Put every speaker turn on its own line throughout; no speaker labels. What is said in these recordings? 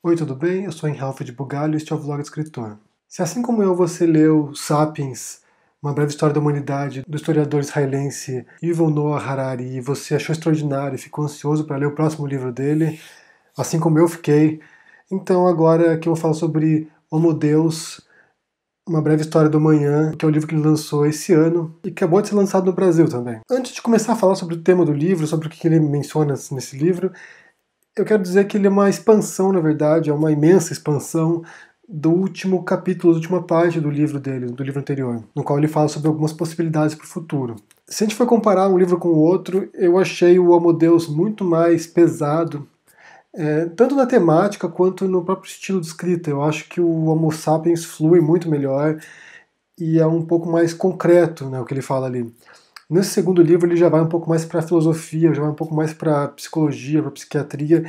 Oi, tudo bem? Eu sou Henrique de Bugalho e este é o Vlog do Escritor. Se assim como eu você leu Sapiens, Uma Breve História da Humanidade, do historiador israelense Yuval Noah Harari, e você achou extraordinário e ficou ansioso para ler o próximo livro dele, assim como eu fiquei, então agora que eu vou falar sobre Homo Deus, Uma Breve História do Amanhã, que é o livro que ele lançou esse ano e que acabou de ser lançado no Brasil também. Antes de começar a falar sobre o tema do livro, sobre o que ele menciona nesse livro, eu quero dizer que ele é uma expansão, na verdade, é uma imensa expansão do último capítulo, da última parte do livro dele, do livro anterior, no qual ele fala sobre algumas possibilidades para o futuro. Se a gente for comparar um livro com o outro, eu achei o Homo Deus muito mais pesado, tanto na temática quanto no próprio estilo de escrita. Eu acho que o Homo Sapiens flui muito melhor e é um pouco mais concreto, né, o que ele fala ali. Nesse segundo livro ele já vai um pouco mais para a filosofia, já vai um pouco mais para a psicologia, para a psiquiatria,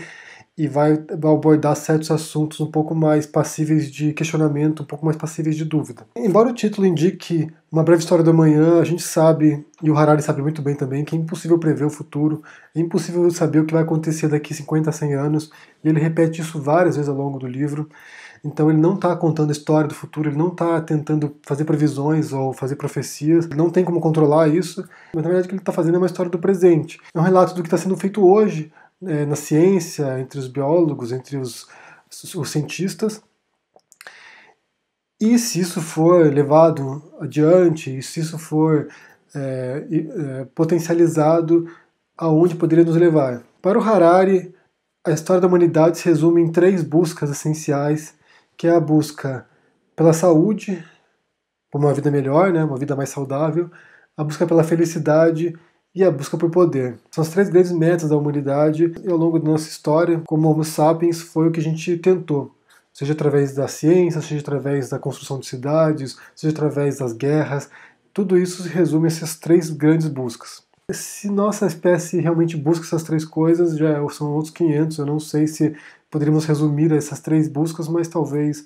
e vai abordar certos assuntos um pouco mais passíveis de questionamento, um pouco mais passíveis de dúvida. Embora o título indique Uma Breve História do Amanhã, a gente sabe, e o Harari sabe muito bem também, que é impossível prever o futuro, é impossível saber o que vai acontecer daqui 50 a 100 anos, e ele repete isso várias vezes ao longo do livro. Então ele não está contando a história do futuro, ele não está tentando fazer previsões ou fazer profecias, ele não tem como controlar isso, mas na verdade o que ele está fazendo é uma história do presente. É um relato do que está sendo feito hoje, na ciência, entre os biólogos, entre os cientistas. E se isso for levado adiante, e se isso for potencializado, aonde poderia nos levar? Para o Harari, a história da humanidade se resume em 3 buscas essenciais, que é a busca pela saúde, por uma vida melhor, né, uma vida mais saudável, a busca pela felicidade e a busca por poder. São as 3 grandes metas da humanidade, e ao longo da nossa história, como Homo sapiens, foi o que a gente tentou. Seja através da ciência, seja através da construção de cidades, seja através das guerras, tudo isso se resume a essas 3 grandes buscas. Se nossa espécie realmente busca essas 3 coisas, já são outros 500, eu não sei se poderíamos resumir essas 3 buscas, mas talvez,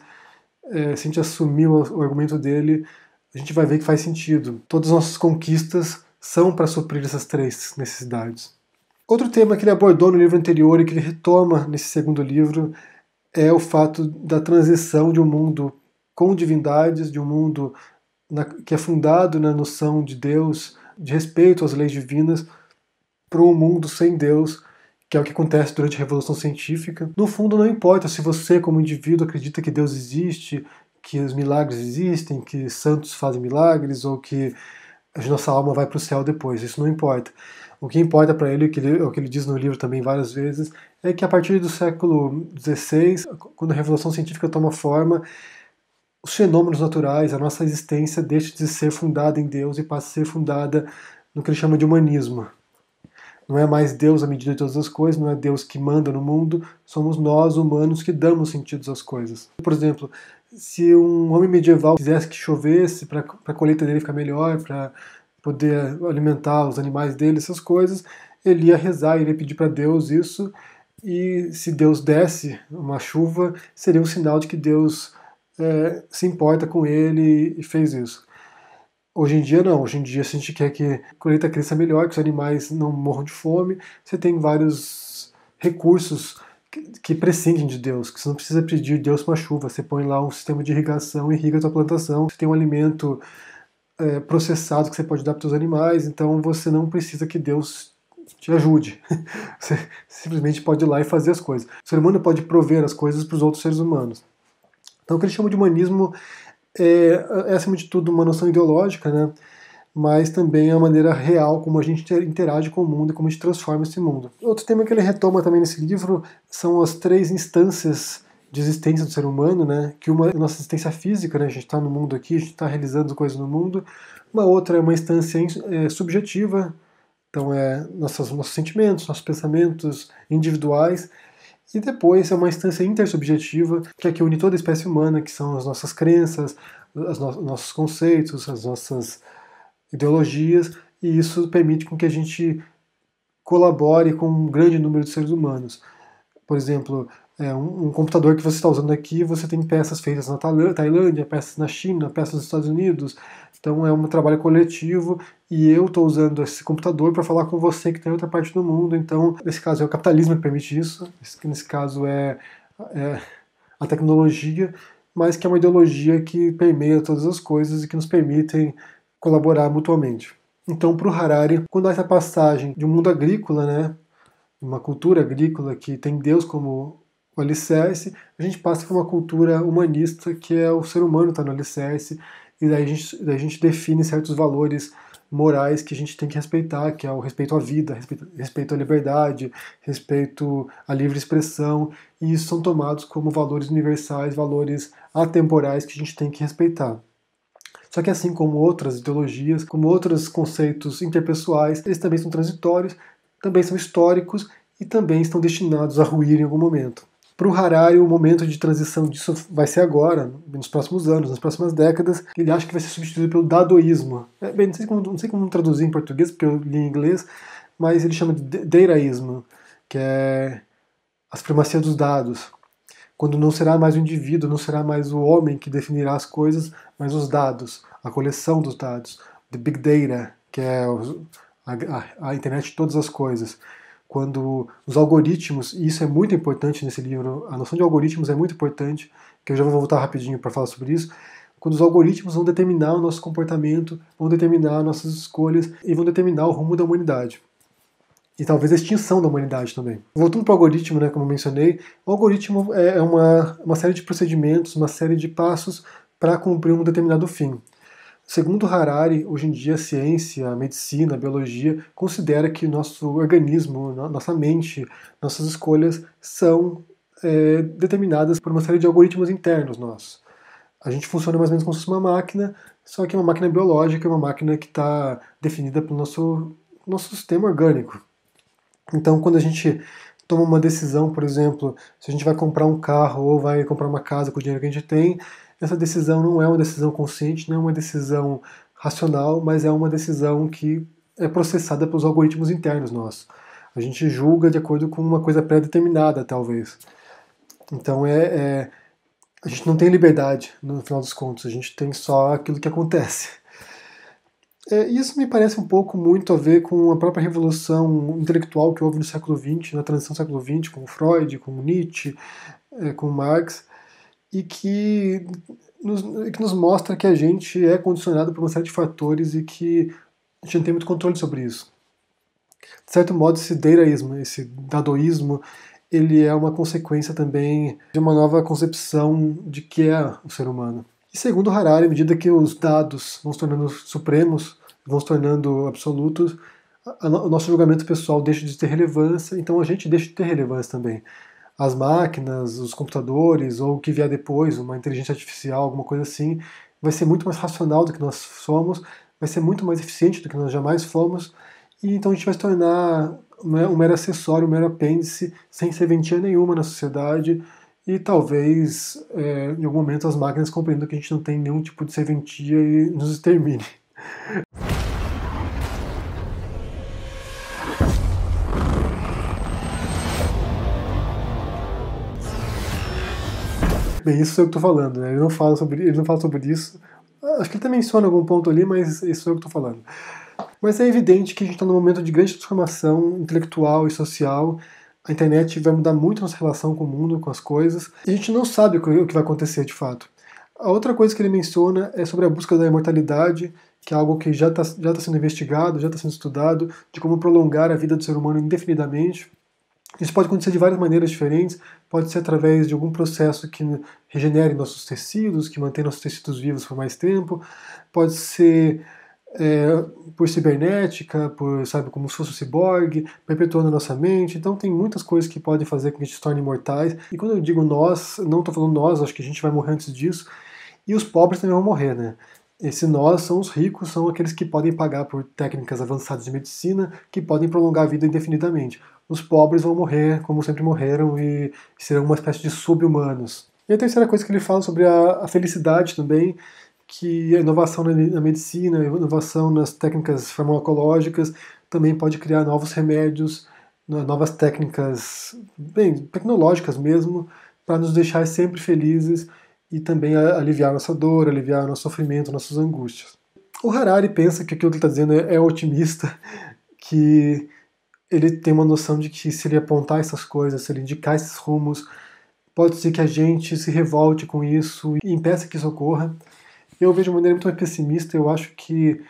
se a gente assumir o argumento dele, a gente vai ver que faz sentido. Todas as nossas conquistas são para suprir essas 3 necessidades. Outro tema que ele abordou no livro anterior e que ele retoma nesse segundo livro é o fato da transição de um mundo com divindades, de um mundo que é fundado na noção de Deus, de respeito às leis divinas, para um mundo sem Deus, que é o que acontece durante a Revolução Científica. No fundo, não importa se você, como indivíduo, acredita que Deus existe, que os milagres existem, que santos fazem milagres, ou que a nossa alma vai para o céu depois. Isso não importa. O que importa para ele, o que ele diz no livro também várias vezes, é que a partir do século XVI, quando a Revolução Científica toma forma, os fenômenos naturais, a nossa existência deixa de ser fundada em Deus e passa a ser fundada no que ele chama de humanismo. Não é mais Deus a medida de todas as coisas, não é Deus que manda no mundo, somos nós, humanos, que damos sentidos às coisas. Por exemplo, se um homem medieval quisesse que chovesse para a colheita dele ficar melhor, para poder alimentar os animais dele, essas coisas, ele ia rezar, ele ia pedir para Deus isso, e se Deus desse uma chuva, seria um sinal de que Deus se importa com ele e fez isso. Hoje em dia não, hoje em dia se a gente quer que a colheita cresça melhor, que os animais não morram de fome, você tem vários recursos que prescindem de Deus, que você não precisa pedir Deus uma chuva, você põe lá um sistema de irrigação, irriga a sua plantação, você tem um alimento processado que você pode dar para os animais, então você não precisa que Deus te ajude. Você simplesmente pode ir lá e fazer as coisas. O ser humano pode prover as coisas para os outros seres humanos. Então o que eles chamam de humanismo é, acima de tudo, uma noção ideológica, né? Mas também é a maneira real como a gente interage com o mundo e como a gente transforma esse mundo. Outro tema que ele retoma também nesse livro são as 3 instâncias de existência do ser humano, né? Que uma é a nossa existência física, né? A gente está no mundo aqui, a gente está realizando coisas no mundo. Uma outra é uma instância subjetiva, então nossos sentimentos, nossos pensamentos individuais. E depois é uma instância intersubjetiva, que é que une toda a espécie humana, que são as nossas crenças, nossos conceitos, as nossas ideologias, e isso permite com que a gente colabore com um grande número de seres humanos. Por exemplo, um computador que você está usando aqui, você tem peças feitas na Tailândia, peças na China, peças nos Estados Unidos. Então é um trabalho coletivo e eu estou usando esse computador para falar com você que está em outra parte do mundo. Então, nesse caso é o capitalismo que permite isso. Nesse caso é a tecnologia, mas que é uma ideologia que permeia todas as coisas e que nos permitem colaborar mutuamente. Então, para o Harari, quando há essa passagem de um mundo agrícola, né, uma cultura agrícola que tem Deus como o alicerce, a gente passa por uma cultura humanista que é o ser humano está no alicerce, e daí a gente define certos valores morais que a gente tem que respeitar, que é o respeito à vida, respeito à liberdade, respeito à livre expressão, e isso são tomados como valores universais, valores atemporais que a gente tem que respeitar. Só que assim como outras ideologias, como outros conceitos interpessoais, eles também são transitórios, também são históricos e também estão destinados a ruir em algum momento. Para o Harari, o momento de transição disso vai ser agora, nos próximos anos, nas próximas décadas. Ele acha que vai ser substituído pelo dadaísmo. Bem, não sei como traduzir em português, porque eu li em inglês, mas ele chama de dataísmo, que é a supremacia dos dados. Quando não será mais o indivíduo, não será mais o homem que definirá as coisas, mas os dados, a coleção dos dados, the big data, que é a internet de todas as coisas. Quando os algoritmos, e isso é muito importante nesse livro, a noção de algoritmos é muito importante, que eu já vou voltar rapidinho para falar sobre isso, quando os algoritmos vão determinar o nosso comportamento, vão determinar nossas escolhas e vão determinar o rumo da humanidade. E talvez a extinção da humanidade também. Voltando para o algoritmo, né, como eu mencionei, o algoritmo é uma série de procedimentos, uma série de passos para cumprir um determinado fim. Segundo Harari, hoje em dia a ciência, a medicina, a biologia considera que nosso organismo, nossa mente, nossas escolhas são determinadas por uma série de algoritmos internos nossos. A gente funciona mais ou menos como se fosse uma máquina, só que é uma máquina biológica, uma máquina que está definida pelo nosso sistema orgânico. Então, quando a gente toma uma decisão, por exemplo, se a gente vai comprar um carro ou vai comprar uma casa com o dinheiro que a gente tem, essa decisão não é uma decisão consciente, não é uma decisão racional, mas é uma decisão que é processada pelos algoritmos internos nossos. A gente julga de acordo com uma coisa pré-determinada, talvez. Então a gente não tem liberdade no final dos contos, a gente tem só aquilo que acontece. Isso me parece um pouco muito a ver com a própria revolução intelectual que houve no século XX, na transição do século XX, com Freud, com Nietzsche, com Marx, e que nos mostra que a gente é condicionado por uma série de fatores e que a gente não tem muito controle sobre isso. De certo modo, esse dataísmo, esse dadoísmo, ele é uma consequência também de uma nova concepção de que é o ser humano. E segundo Harari, à medida que os dados vão se tornando supremos, vão se tornando absolutos, o nosso julgamento pessoal deixa de ter relevância, então a gente deixa de ter relevância também. As máquinas, os computadores, ou o que vier depois, uma inteligência artificial, alguma coisa assim, vai ser muito mais racional do que nós somos, vai ser muito mais eficiente do que nós jamais fomos, e então a gente vai se tornar um mero acessório, um mero apêndice, sem serventia nenhuma na sociedade, e talvez em algum momento as máquinas compreendam que a gente não tem nenhum tipo de serventia e nos extermine. Bem, isso sou eu que estou falando, né? Ele não fala sobre isso. Acho que ele até menciona algum ponto ali, mas isso sou eu que estou falando. Mas é evidente que a gente está num momento de grande transformação intelectual e social. A internet vai mudar muito a nossa relação com o mundo, com as coisas, e a gente não sabe o que vai acontecer de fato. A outra coisa que ele menciona é sobre a busca da imortalidade, que é algo que já está sendo investigado, já está sendo estudado, de como prolongar a vida do ser humano indefinidamente. Isso pode acontecer de várias maneiras diferentes, pode ser através de algum processo que regenere nossos tecidos, que mantém nossos tecidos vivos por mais tempo, pode ser por cibernética, sabe, como se fosse um ciborgue, perpetuando a nossa mente. Então tem muitas coisas que podem fazer com que a gente se torne imortais. E quando eu digo nós, não estou falando nós, acho que a gente vai morrer antes disso, e os pobres também vão morrer, né? Esse nós são os ricos, são aqueles que podem pagar por técnicas avançadas de medicina, que podem prolongar a vida indefinidamente. Os pobres vão morrer como sempre morreram e serão uma espécie de sub-humanos. E a terceira coisa que ele fala sobre a felicidade também, que a inovação na medicina, a inovação nas técnicas farmacológicas também pode criar novos remédios, novas técnicas, bem, tecnológicas mesmo, para nos deixar sempre felizes e também aliviar nossa dor, aliviar nosso sofrimento, nossas angústias. O Harari pensa que aquilo que ele está dizendo é otimista, que ele tem uma noção de que se ele apontar essas coisas, se ele indicar esses rumos, pode ser que a gente se revolte com isso e impeça que isso ocorra. Eu vejo de maneira muito mais pessimista. Eu acho que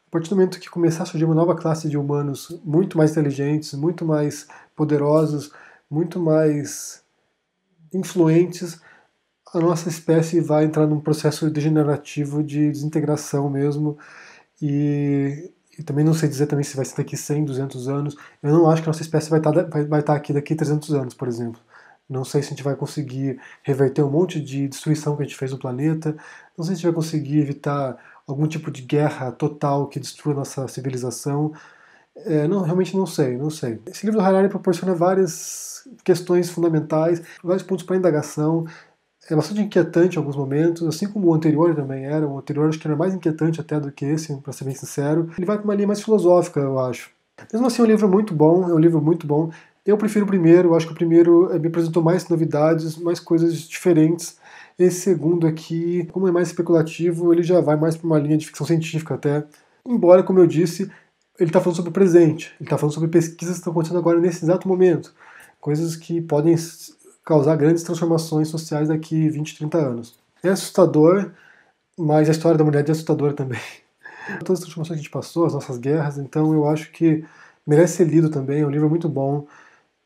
a partir do momento que começar a surgir uma nova classe de humanos muito mais inteligentes, muito mais poderosos, muito mais influentes, a nossa espécie vai entrar num processo degenerativo de desintegração mesmo. E também não sei dizer também se vai ser daqui 100, 200 anos. Eu não acho que a nossa espécie vai estar aqui daqui 300 anos, por exemplo. Não sei se a gente vai conseguir reverter um monte de destruição que a gente fez no planeta. Não sei se a gente vai conseguir evitar algum tipo de guerra total que destrua a nossa civilização. Não, realmente não sei, não sei. Esse livro do Harari proporciona várias questões fundamentais, vários pontos para indagação. É bastante inquietante em alguns momentos, assim como o anterior também era. O anterior acho que era mais inquietante até do que esse, para ser bem sincero. Ele vai para uma linha mais filosófica, eu acho. Mesmo assim, é um livro muito bom, é um livro muito bom. Eu prefiro o primeiro, eu acho que o primeiro me apresentou mais novidades, mais coisas diferentes. Esse segundo aqui, como é mais especulativo, ele já vai mais para uma linha de ficção científica até. Embora, como eu disse, ele está falando sobre o presente, ele está falando sobre pesquisas que estão acontecendo agora nesse exato momento. Coisas que podem causar grandes transformações sociais daqui 20, 30 anos. É assustador, mas a história da humanidade é assustadora também. Todas as transformações que a gente passou, as nossas guerras, então eu acho que merece ser lido também, é um livro muito bom,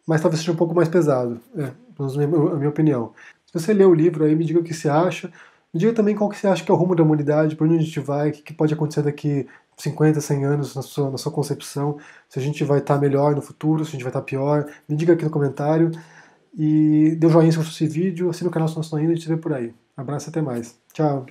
mas talvez seja um pouco mais pesado, pelo menos a minha opinião. Se você ler o livro aí, me diga o que você acha, me diga também qual que você acha que é o rumo da humanidade, para onde a gente vai, o que pode acontecer daqui 50, 100 anos na sua concepção, se a gente vai estar melhor no futuro, se a gente vai estar pior, me diga aqui no comentário. E dê um joinha se gostou desse vídeo, assina o canal se não está ainda, e a gente se vê por aí. Abraço e até mais. Tchau.